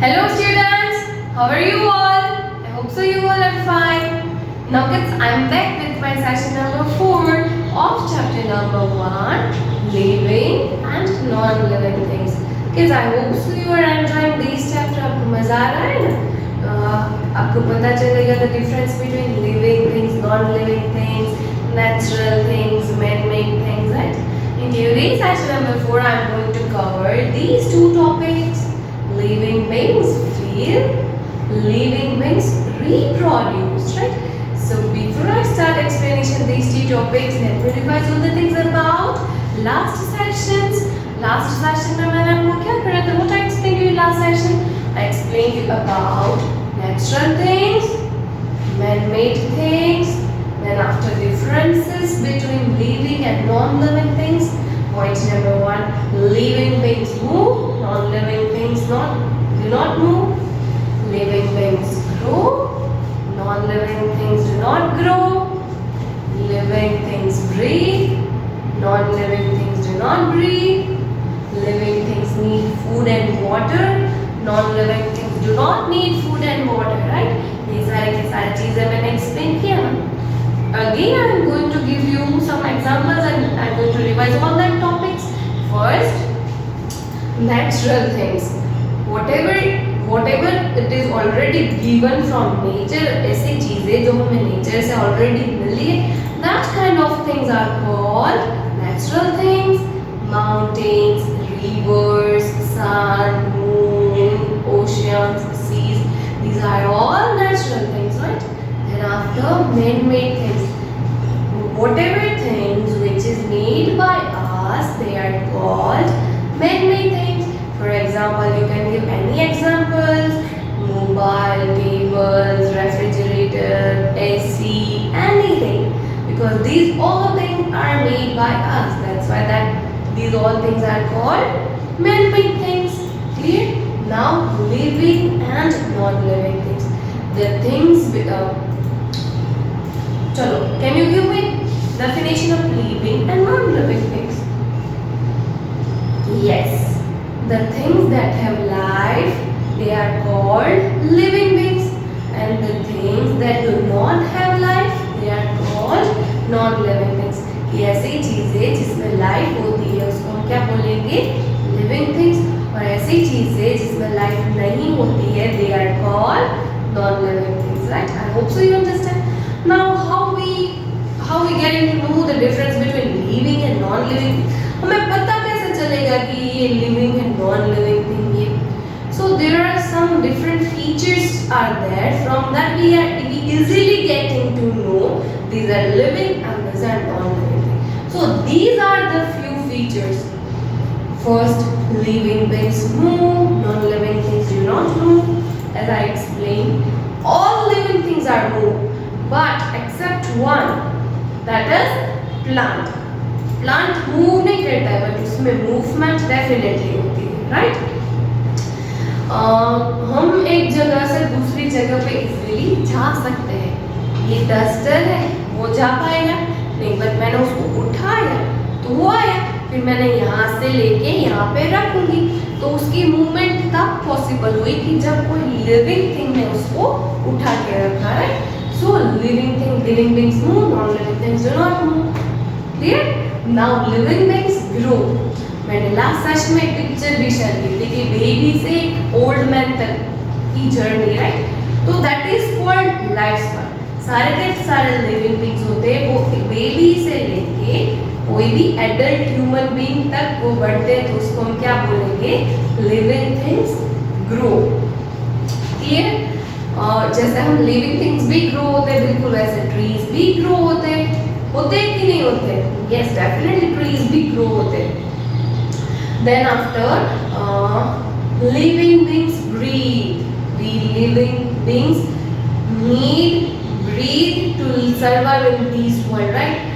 Hello students, how are you all? I hope so you all are fine. Now kids, I am back with my session number 4 of chapter number 1, living and non-living things. Kids, I hope so you are enjoying these chapter. आपको मजा आ रहा है ना? आपको पता चलेगा the difference between living things, non-living things, natural things, man-made things, right? In today's session number 4, I am going to cover these two topics. Living beings feel, living beings reproduce, right? So before I start explanation these two topics, let me revise all the things about last sessions. Last session में मैंने आपको क्या करा था? What I explained to you last session? I explained you about natural things, man-made things. Then after differences between living and non-living things. Point number 1, living beings move, non-living things do not move. Living beings grow, non-living things do not grow. Living things breathe, non-living things do not breathe. Living things need food and water, non-living things do not need food and water, right? ये सारे के सारी चीजें मैंने explain किया ना. Again, I am going to give you some examples and I am going to revise all the topics. First, natural things. Whatever it is already given from nature, ऐसी चीजें जो हमें nature से already मिली है, that kind of things are called natural things. Mountains, rivers, sun, moon, oceans, seas. These are all natural things, right? And after man-made things, whatever things which is made by us, they are called man-made things. For example, you can give any examples: mobile, tables, refrigerator, AC, anything. Because these all things are made by us. That's why these all things are called man-made things. Clear? Now, living and non-living things. The things chalo, can you give me definition of living and non-living things? Yes, the things that have life, they are called living beings, and the things that do not have life, they are called non-living things. कि ऐसी चीजें जिसमें life होती है उसको हम क्या बोलेंगे? Living things. और ऐसी चीजें जिसमें लाइफ नहीं होती है, they are called non-living things, right? I hope so you understand. Now how we getting to know the difference between living and non-living? हमें पता कैसे चलेगा कि ये living and non-living thing है? So there are some different features are there. From that we easily getting to know these are living and these are non-living things. So these are the few features. First, living beings move, non-living things do not move. As I explained, all living things are moved, but except one, that is plant. Plant move नहीं करता है, but उसमें movement definitely होती है, right? हम एक जगह से दूसरी जगह पे easily जा सकते हैं. ये डस्टर है, वो जा पाएगा नहीं, but मैंने उसको उठाया तो वो आया. फिर मैंने यहाँ से लेके यहाँ पे रखूंगी, तो उसकी मूवमेंट तब पॉसिबल हुई कि जब कोई लिविंग थिंग ने उसको उठा के रखा है. सो living beings move, non-living things do not move. Clear? Now living beings grow. मैंने लास्ट सेशन में एक पिक्चर भी शेयर की थी कि बेबी से ओल्ड मैन तक की जर्नी, राइट? तो that is called life span. सारे के सारे लिविंग बींग्स होते हैं, वो बेबी से लेके कोई भी एडल्ट ह्यूमन बीइंग तक वो बढ़ते हैं, तो उसको हम क्या बोलेंगे? Living things grow. क्लियर? और जैसे हम लिविंग थिंग्स भी ग्रो होते हैं, बिल्कुल वैसे ट्रीज भी ग्रो होते हैं कि नहीं होते? यस, डेफिनेटली ट्रीज भी ग्रो होते हैं. Then after living beings breathe. We living beings need breathe to survive in this world, right?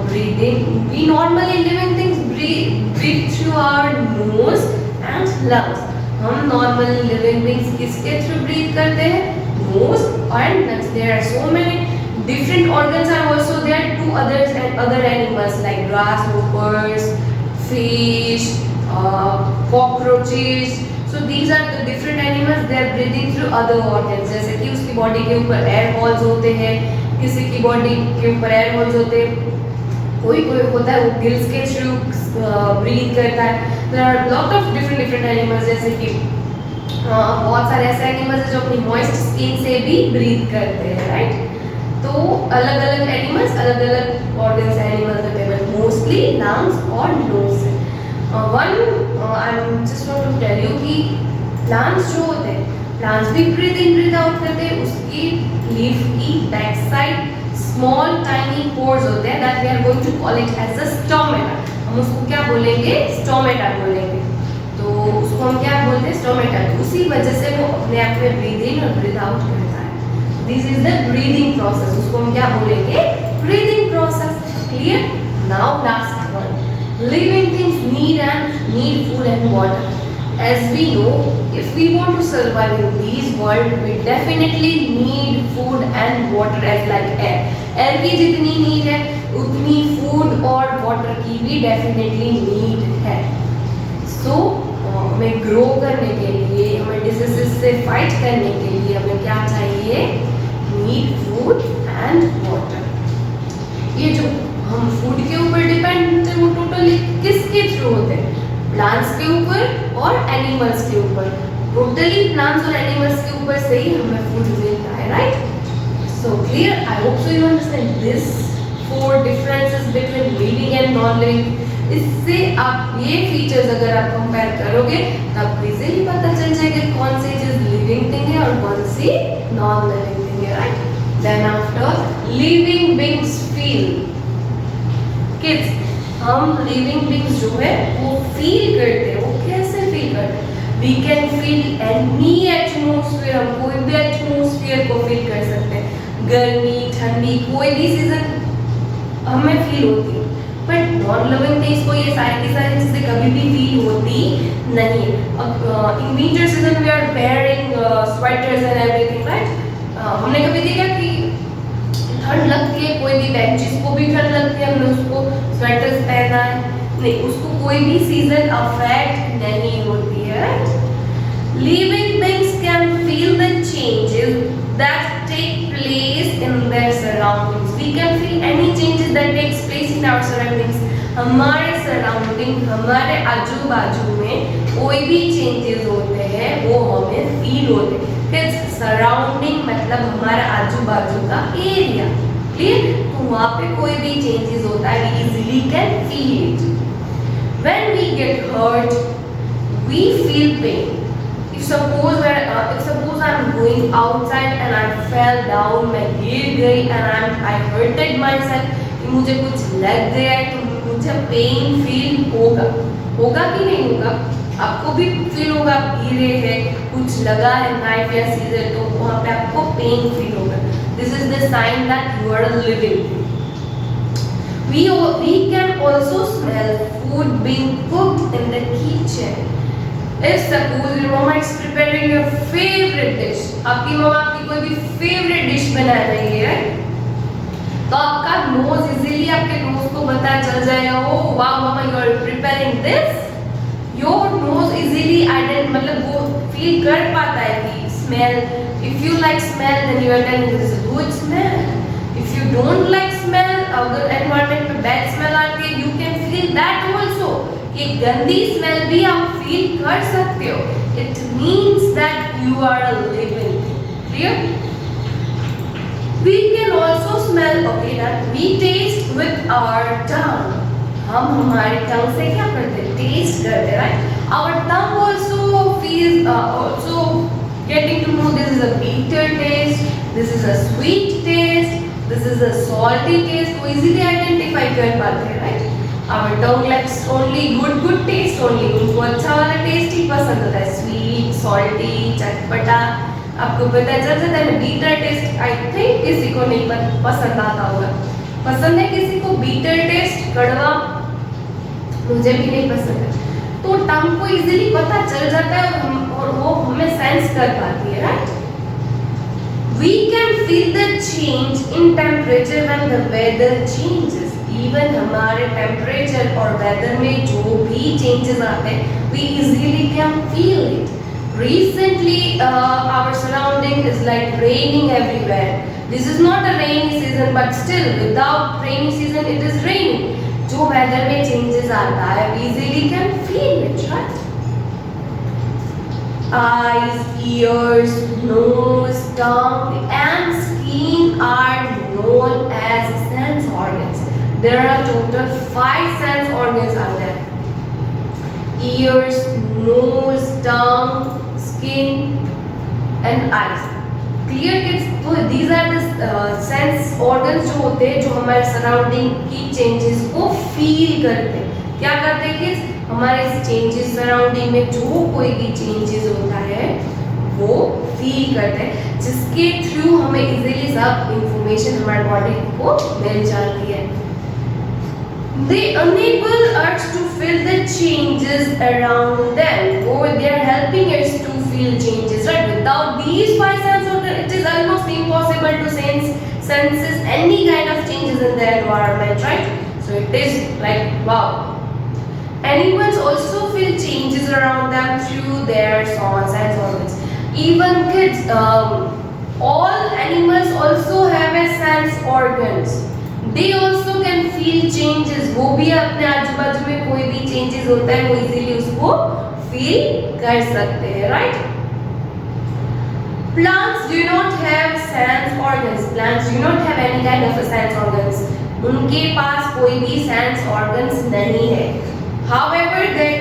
Breathing, we normally living things breathe through our nose and lungs. हम normally living beings किसके through breathe करते हैं? Nose and lungs. There are so many different organs are also there to others and other animals like grasshoppers, fish, cockroaches. So So these are the different animals, they are breathing through other organs. जैसे कि उसकी body के ऊपर air holes होते हैं, किसी की body के ऊपर एयर होल्स होते हैं, कोई कोई होता है वो गिल्स के थ्रू ब्रीथ करता है. There are lot of different animals, जैसे कि बहुत सारे ऐसे एनिमल्स हैं जो अपनी मॉइस्ट स्किन से भी ब्रीथ करते हैं, राइट. तो अलग अलग एनिमल्स अलग अलग ऑर्गन्स एनिमल्स होते हैं, मोस्टली लंग्स और नोज है. One I am just want to tell you कि प्लांट्स जो होते हैं, प्लांट्स भी ब्रीथ इन ब्रीथ आउट करते हैं. उसकी लीफ की back side small tiny pores होते हैं, that we are going to call it as a stomata. हम उसको क्या बोलेंगे, स्टोमेटा बोलेंगे. तो उसको हम क्या बोलते हैं, स्टोमेटा. उसी वजह से वो अपने आप में ब्रीथ इन और ब्रीथ आउट करता है. This is the breathing process. उसको हम क्या बोलेंगे, breathing process. Clear. Now last one, living things need food and water. As we know, if we want to survive in this world, we definitely need food and water as like air. Air की जितनी need है उतनी food और water की भी definitely need है. So हमें grow करने के लिए, हमें diseases से fight करने के लिए हमें क्या चाहिए, need food and water. ये जो हम फूड के ऊपर डिपेंड होते हैं वो टोटली किसके थ्रू होते हैं, प्लांट्स के ऊपर और एनिमल्स के ऊपर. टोटली प्लांट्स और एनिमल्स के ऊपर से ही हमें फूड मिलता है, right. So clear. I hope so you understand this 4 differences between living and non living. इससे आप ये फीचर्स अगर आप कंपेयर करोगे तो आपको इजीली पता चल जाएगा कौन सी चीज लिविंग थिंग है और कौन सी नॉन लिविंग थिंग है, right. Then after living beings feel. Kids, हम लिविंग बीइंग्स जो है वो फील करते हैं. वो कैसे फील करते हैं, we can feel any atmosphere. हम कोई भी एटमॉस्फेयर को फील कर सकते हैं. गर्मी, ठंडी, कोई भी सीजन हमें फील होती है. बट नॉन लिविंग थिंग्स को ये सारी की सारी चीजें कभी भी फील होती नहीं. In winter season we are wearing sweaters and everything, right. हमने कभी देखा कि ठंड लगती है, कोई भी बेंचेस को भी ठंड लगती है, हमने उसको स्वेटर्स पहना है नहीं, उसको कोई भी सीजन अफेक्ट नहीं होती है, right. Living things can feel the changes that take place in their surroundings. We can feel any changes that takes place in our surroundings. हमारे सराउंडिंग, हमारे आजू बाजू में कोई भी चेंजेस होते हैं वो हमें फील होते हैं. सराउंडिंग मतलब हमारा आजू बाजू का एरिया, क्लियर. तो वहाँ पे कोई भी चेंजेस होता है, we easily can feel it. When we get hurt, we feel pain. If suppose I'm going outside and I fell down, मैं गिर गई and I hurted myself, कि मुझे कुछ लग गया है तो मुझे पेन फील होगा. होगा कि नहीं होगा, आपको भी फील होगा. आप गिरे हैं, कुछ लगा है नाइफ या सीजर, तो वहाँ पे आपको पेन फील होगा. This is the sign that you are living. We can also smell food being cooked in the kitchen. If suppose your mama is preparing your favorite dish, आपकी मम्मा आपकी कोई भी favorite dish बना रही है, तो आपका नोज इजीली आपके नोज को पता चल जाएगा, ओ वाह mama you are preparing this. Your nose easily मतलब वो फील कर पाता है कि smell. If you like smell, then you are telling this is a good smell. If you don't like smell, अगर environment में bad smell आती है, you can feel that also. ये गंदी smell भी आप feel कर सकते हो. It means that you are a living. Clear? We can also smell. Okay, that we taste with our tongue. हम हमारे टंग से क्या करते हैं, टेस्ट करते हैं, right. Our tongue also feels also getting to know this is a bitter taste, this is a sweet taste, this is a salty taste. वो easily identify कर पाते हैं, right. Our tongue likes only good taste only. उनको अच्छा वाला test ही पसंद होता है, स्वीट, सॉल्टी, चटपटा. आपको पता चल जाता है. बीटर टेस्ट आई थिंक किसी को नहीं पसंद आता होगा. पसंद है किसी को बीटर टेस्ट, कड़वा, मुझे भी नहीं पसंद है. तो टंग को इजीली पता चल जाता है और वो हमें सेंस कर पाती है, right. We can feel the change in temperature when the weather changes. Even हमारे temperature और weather में जो भी changes आते हैं, we easily can feel it. Recently, our surrounding is like raining everywhere. This is not a rainy season, but still, without rainy season, it is raining. जो weather में changes आता है, we easily can feel it, right? Eyes, ears, nose, tongue, and skin are known as sense organs. There are total 5 sense organs out there. Ears, nose, tongue, skin, and eyes. Clear kids? तो these are the sense organs जो होते हैं जो हमारे surrounding की changes को feel करते हैं. क्या करते हैं किds? हमारे चेंजेस सराउंडिंग में जो कोई भी चेंजेस होता है वो फील करते हैं, जिसके थ्रू हमें इजीली सब इंफॉर्मेशन हमारे बॉडी को मिल जाती है. They enable us to feel the changes around them, or they are helping us to feel changes, right? Without these 5 sense organs, it is almost impossible to senses any kind of changes in the environment, right? So it is like wow. Animals also feel changes around them through their sense organs. Even kids, all animals also have a sense organs. They also can feel changes. वो भी अपने आजू बाजू में कोई भी changes होता है वो इजीली उसको feel कर सकते हैं, right? Plants do not have sense organs. Plants do not have any kind of a sense organs. उनके पास कोई भी sense organs नहीं है. However, they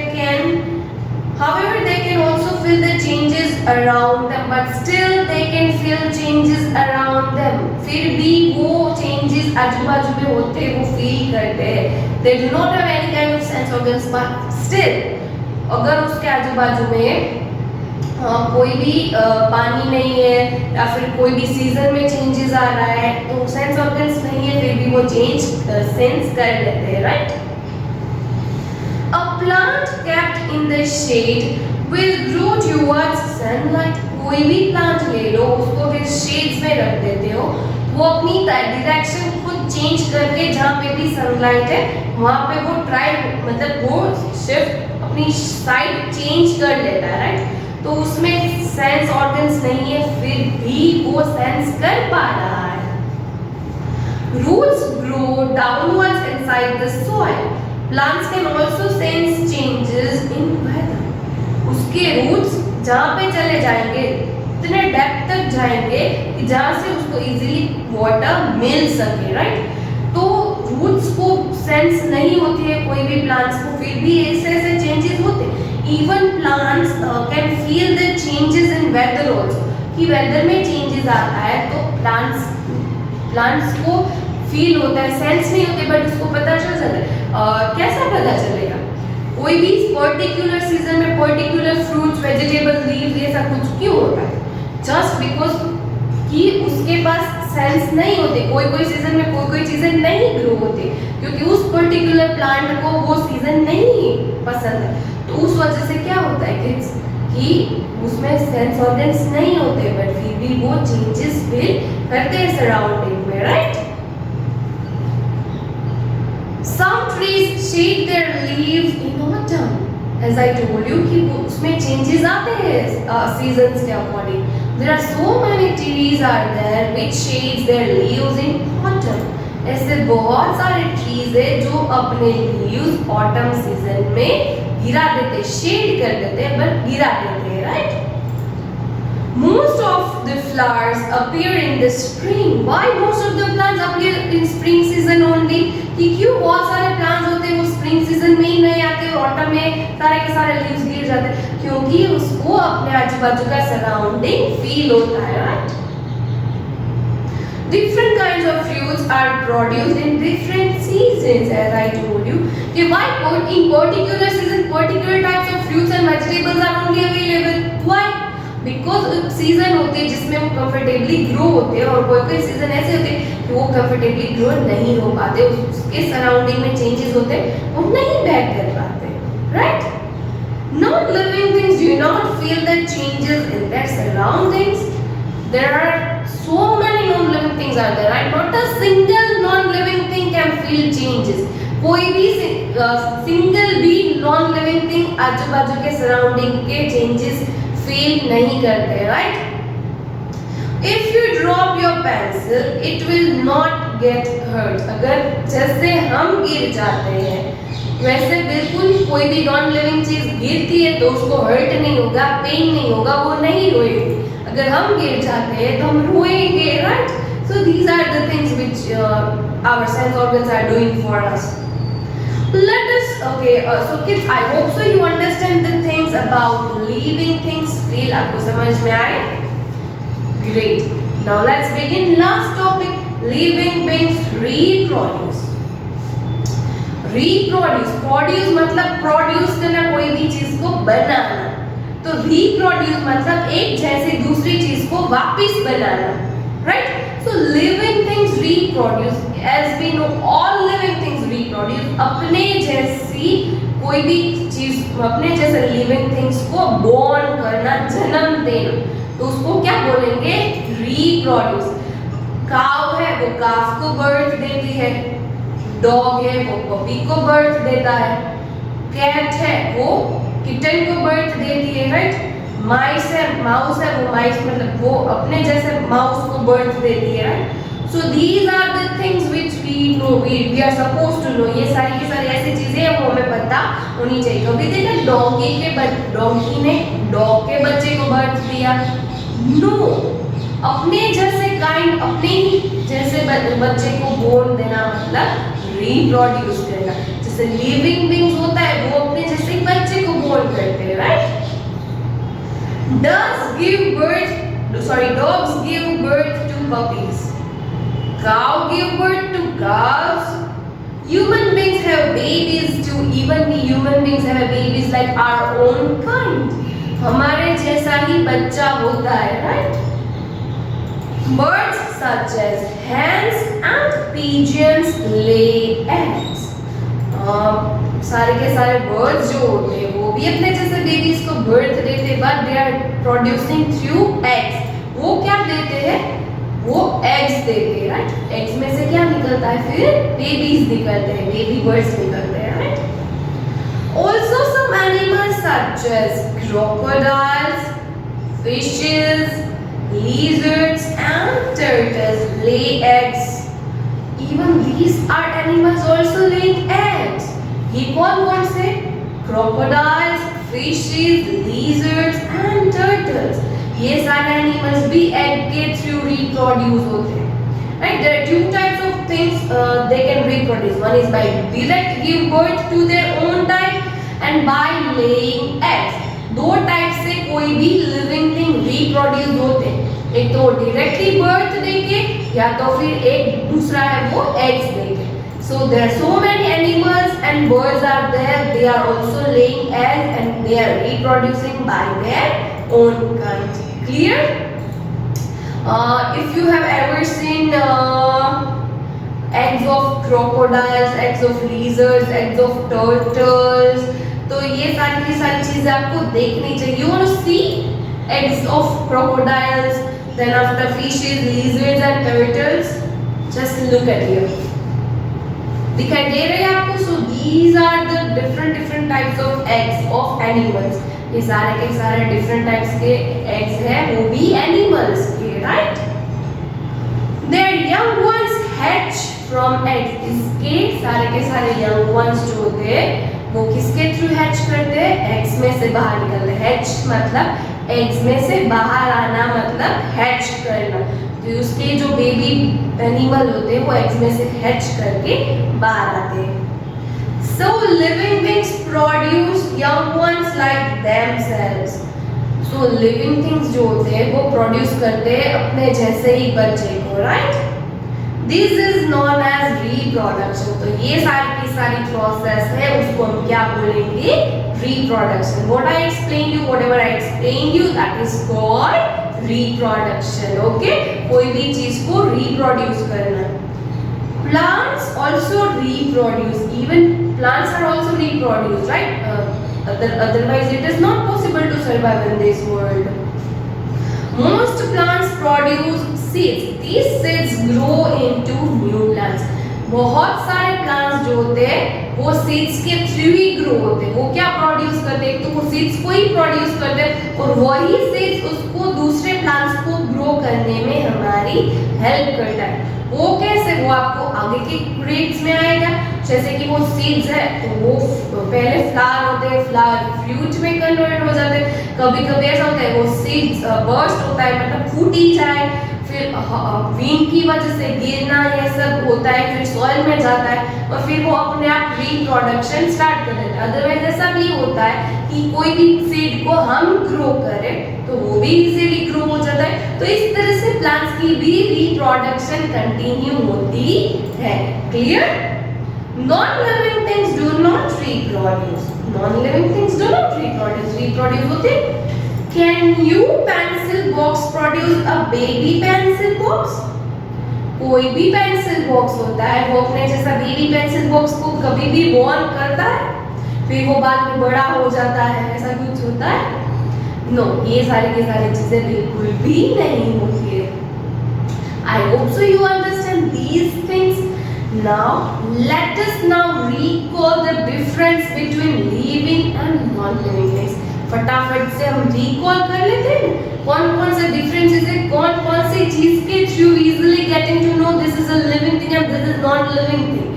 can also feel the changes around them, but still they can feel changes around them. फिर भी वो changes आजू बाजू में होते हैं वो feel करते हैं. They do not have any kind of sense organs, but still अगर उसके आजू बाजू में कोई भी पानी नहीं है या फिर कोई भी सीजन में चेंजेस आ रहा है तो सेंस ऑर्गन्स नहीं है फिर भी वो चेंज सेंस कर लेते हैं, right? A plant kept in the shade will grow towards sunlight. कोई भी प्लांट ले लो उसको फिर शेड्स में रख देते हो, वो अपनी डायरेक्शन खुद चेंज करके जहाँ पे भी सनलाइट है वहाँ पे वो मतलब वो शिफ्ट अपनी साइड चेंज कर लेता है, राइट? तो उसमें सेंस ऑर्गन्स नहीं है फिर भी वो सेंस कर पा रहा है. Roots grow downwards inside the soil. Plants can also sense changes in weather. उसके roots जहाँ पे चले जाएंगे इतने डेप्थ तक जाएंगे कि जहाँ से उसको इजीली वाटर मिल सके, राइट? तो roots को सेंस नहीं होती है कोई भी प्लांट्स को फिर भी ऐसे चेंजेस होते हैं. Even plants can feel the changes in weather also. कि वेदर में चेंजेस आता है तो प्लांट्स को फील होता है, सेंस नहीं होते बट उसको पता चल जाता है. कैसा पता चलेगा? कोई भी पर्टिकुलर सीजन में पर्टिकुलर फ्रूट्स, वेजिटेबल्स, लीव्स ये सब कुछ क्यों होता है? जस्ट बिकॉज कि उसके पास सेंस नहीं होते. कोई सीजन में कोई चीजें नहीं ग्रो होती क्योंकि उस पर्टिकुलर प्लांट को वो सीजन नहीं पसंद है. तो उस वजह से क्या होता है किड्स कि उसमें सेंस ऑर्गन्स नहीं होते बट फिर भी वो चेंजेस फील करते हैं सराउंडिंग में, right? Some trees shade their leaves in autumn. As I told you कि उसमें changes आते हैं seasons के according. There are so many trees are there which shades their leaves in autumn. ऐसे बहुत सारे trees है जो अपने leaves autumn season में गिरा देते, शेड कर देते, बट गिरा देते, right? Most of the flowers appear in the spring. Why most of the plants appear in spring season only? कि क्यों बहुत सारे plants होते हैं वो spring season में ही नहीं आते और autumn में सारे के सारे leaves गिर जाते हैं? क्योंकि उसको अपने आजू बाजू का surrounding feel होता है, right? Different kinds of fruits are produced in different seasons, as I told you. कि why in particular season particular types of fruits and vegetables are only available? Why? Because season होते हैं जिसमें वो comfortably grow होते हैं और कोई season ऐसे होते हैं कि वो comfortably grow नहीं हो पाते, उसके surrounding में changes होते हैं वो नहीं bear कर पाते, right? Non-living things do not feel the changes in their surroundings. There are so many non-living things are there, right? Not a single non-living thing can feel changes. कोई भी single भी non living thing आजू बाजू के surrounding के changes feel नहीं करते, right? If you drop your pencil, it will not get hurt. अगर जैसे हम गिर जाते हैं, वैसे बिल्कुल कोई भी नॉन लिविंग चीज गिरती है तो उसको हर्ट नहीं होगा, पेन नहीं होगा, वो नहीं रोएगी. अगर हम गिर जाते हैं तो हम रोएंगे, right? So these are the things which our sense organs are doing for us. Let us, okay, so kids, I hope so you understand the things about living things. Feel आपको समझ में आए? Great. Now let's begin. Last topic, living beings reproduce. Reproduce, produce मतलब produce करना, कोई भी चीज को बनाना. तो reproduce मतलब एक जैसे दूसरी चीज को वापस बनाना, right? So living things reproduce. As we know, all living things reproduce. अपने जैसी कोई भी चीज, अपने जैसे living things को born करना, जन्म देना, तो उसको क्या बोलेंगे? Reproduce. काव है वो काफ को बर्थ देती है, डॉग है वो पपी को बर्थ देता है, कैट है वो किटन को बर्थ देती है, राइट? माउस है वो माइस मतलब वो अपने जैसे माउस को बर्थ देती है, right? So these are the things which we know, we are supposed to know. ये सारी की सारी ऐसी चीजें हैं वो हमें पता होनी चाहिए. कभी देखा डॉगी ने डॉग के बच्चे को बर्थ दिया? नो. अपने जैसे काइंड, अपने ही जैसे बच्चे को बोर्न देना मतलब रिप्रोड्यूस करना. जैसे लिविंग बीइंग्स होता है वो अपने जैसे बच्चे को बोर्न करते हैं, right? Dogs give birth to puppies. Cow give birth to calves. Human beings have babies too. Even we human beings have babies like our own kind. हमारे जैसा ही बच्चा होता है, right? Birds such as hens and pigeons lay eggs. सारे के सारे birds जो होते हैं वो भी अपने जैसे बेबीज को बर्थ देते हैं, but they are producing through eggs. वो क्या देते हैं? वो एग्स देते हैं, राइट? एग्स में से क्या निकलता है? फिर बेबीज निकलते हैं, बेबी बर्ड्स निकलते हैं, right? Also some animals such as crocodiles, fishes, lizards and turtles lay eggs. Even these are animals also laying eggs. ये कौन से? Crocodiles, fishes, lizards and turtles. ये सारे animals भी egg के through reproduce होते हैं. Right? There are two types of things they can reproduce. One is by direct give birth to their own type and by laying eggs. दो type से कोई भी लिविंग थिंग रिप्रोड्यूस होते हैं. एक तो डायरेक्टली बर्थ देके, या तो फिर एक दूसरा है वो एग्स देके. So there are so many animals and birds are there. They are also laying eggs and they are reproducing by their own kind. Clear? If you have ever seen eggs of crocodiles, eggs of lizards, eggs of turtles, तो ये सारी की सारी चीजें आपको देखनी चाहिए. You want to see eggs of crocodiles, then after fishes, lizards and turtles. Just look at here. दिखाई दे रहे हैं आपको? So these are the different types of eggs of animals. ये सारे के सारे different types के eggs हैं, वो भी animals के, right? Their young ones hatch from eggs. इसके सारे के सारे young ones जो होते हैं वो किसके थ्रू हैच करते हैं? एग्स में से बाहर निकलते हैं. हैच मतलब एग्स में से बाहर आना, मतलब हैच करना. तो उसके जो बेबी एनिमल होते हैं वो एग्स में से हैच करके बाहर आते हैं. So living beings produce young ones like themselves. So living things जो होते हैं वो प्रोड्यूस करते हैं अपने जैसे ही बच्चे को, right? This is known as reproduction. तो ये सारी की सारी प्रोसेस है, उसको हम क्या बोलेंगे? Reproduction. What I explained you, whatever I explained you, that is called reproduction. Okay? कोई भी चीज को reproduce करना. Plants also reproduce. Even plants are also reproduced, right? Otherwise, it is not possible to survive in this world. Most plants produce seeds. These seeds grow into new plants. बहुत सारे plants जो होते हैं वो seeds के through ही grow होते हैं। वो क्या प्रोड्यूस करते हैं, तो वो सीड्स को ही प्रोड्यूस करते हैं और वही सीड्स उसको दूसरे प्लांट्स को ग्रो करने में हमारी हेल्प करता है। वो कैसे, वो आपको आगे के ग्रेड्स में आएगा। जैसे कि वो सीड्स है तो वो पहले फ्लावर होते हैं, फ्लावर फ्रूट में कन्वर्ट हो जाते हैं। कभी कभी ऐसा होता है वो सीड्स बर्स्ट होता है, मतलब फूट ही जाए, फिर विंड की वजह से गिरना ये सब होता है, फिर सॉइल में जाता है और फिर वो अपने आप रिप्रोडक्शन स्टार्ट कर देता है। अदरवाइज ऐसा भी होता है कि कोई भी सीड को हम ग्रो करें तो वो भी इजीली ग्रो हो जाता है। तो इस तरह से प्लांट्स की भी रिप्रोडक्शन कंटिन्यू होती है। Clear? Non-living things do not reproduce. Non-living things do not reproduce. Reproduce होते हैं। Can you pencil box produce a baby pencil box? कोई भी पेंसिल बॉक्स होता है वो अपने जैसा बेबी पेंसिल बॉक्स को कभी भी बॉर्न करता है, फिर वो बाद में बड़ा हो जाता है, ऐसा कुछ होता है? नो, ये सारी की सारी चीजें बिल्कुल भी नहीं होती है। I hope so you understand these things. Now let us now recall the difference between living and non-living things. फटाफट से हम रिकॉल कर लेते हैं कौन कौन से डिफरेंसेस है, कौन कौन सी चीज के through easily getting to know this is a living thing and this is not living thing.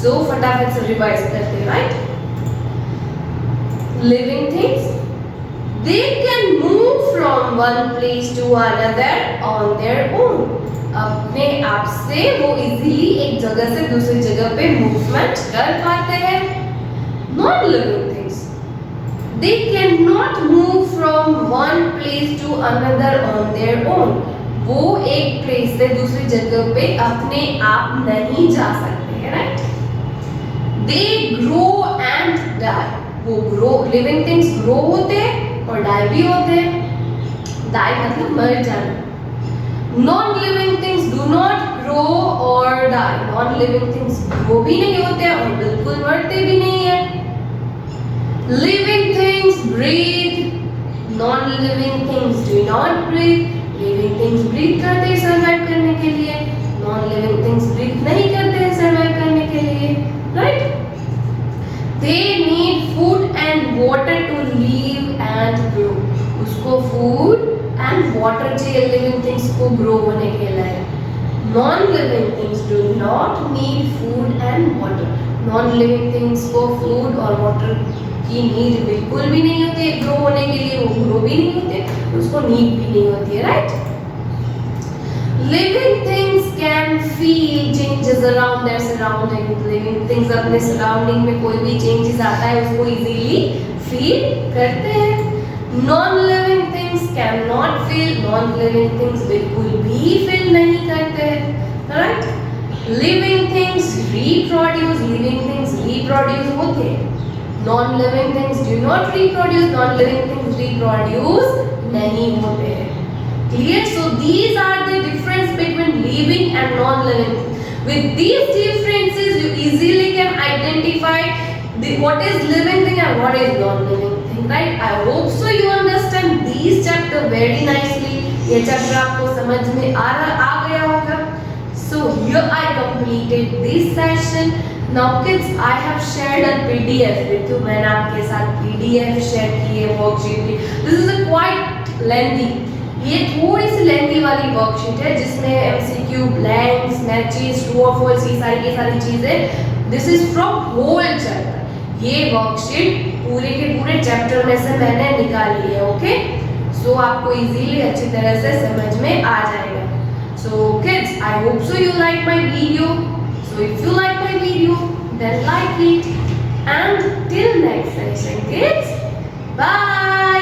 So फटाफट से रिवाइज करते हैं। Right, living things they can move from one place to another on their own. अपने आप से वो easily एक जगह से दूसरी जगह पे मूवमेंट कर पाते हैं। Non living things they cannot move from one place to another on their own. वो एक प्लेस से दूसरी जगह पे अपने आप नहीं जा सकते हैं। Right, they grow and die. वो grow, living things grow होते हैं और die भी होते हैं। die मतलब मर जाना। non living things do not grow or die. non living things grow भी नहीं होते और बिल्कुल मरते भी नहीं है। Living things breathe, non-living things do not breathe. Living things breathe करते हैं survive करने के लिए, non-living things breathe नहीं करते हैं survive करने के लिए, right? They need food and water to live and grow. उसको food and water चाहिए living things को grow होने के लिए। Non-living things do not need food and water. Non-living things को food और water की नीड बिल्कुल भी नहीं होती है ग्रो होने के लिए, वो ग्रो भी नहीं होते, उसको नीड भी नहीं होती है। Right, living things can feel changes around their surrounding. Living things अपने सराउंडिंग में कोई भी चेंजेस आता है उसको इजीली फील करते हैं। Non living things can not feel. Non living things बिल्कुल भी फील नहीं करते हैं। Right, living things reproduce. Living things reproduce होते हैं। non-living things do not reproduce. non-living things reproduce नहीं होते हैं। Clear? So these are the difference between living and non-living. With these differences, you easily can identify what is living thing and what is non-living thing. Right? I hope so you understand these chapter very nicely. ये chapter आपको समझ में आ गया होगा। So here I completed this session. Now kids, I have shared a PDF with you. मैंने आपके साथ PDF share की है वर्कशीट की। This is a quite lengthy. ये थोड़ी सी लेंथी वाली वर्कशीट है जिसमें MCQ, blanks, matches, true or false ये सारी चीजें। This is from whole chapter. ये वर्कशीट पूरे के पूरे चैप्टर में से मैंने निकाली है। ओके, सो आपको इजीली अच्छी तरह से समझ में आ जाएगा। So kids, I hope so you like my video. So if you like my video, then like it. And till next session, kids. Bye.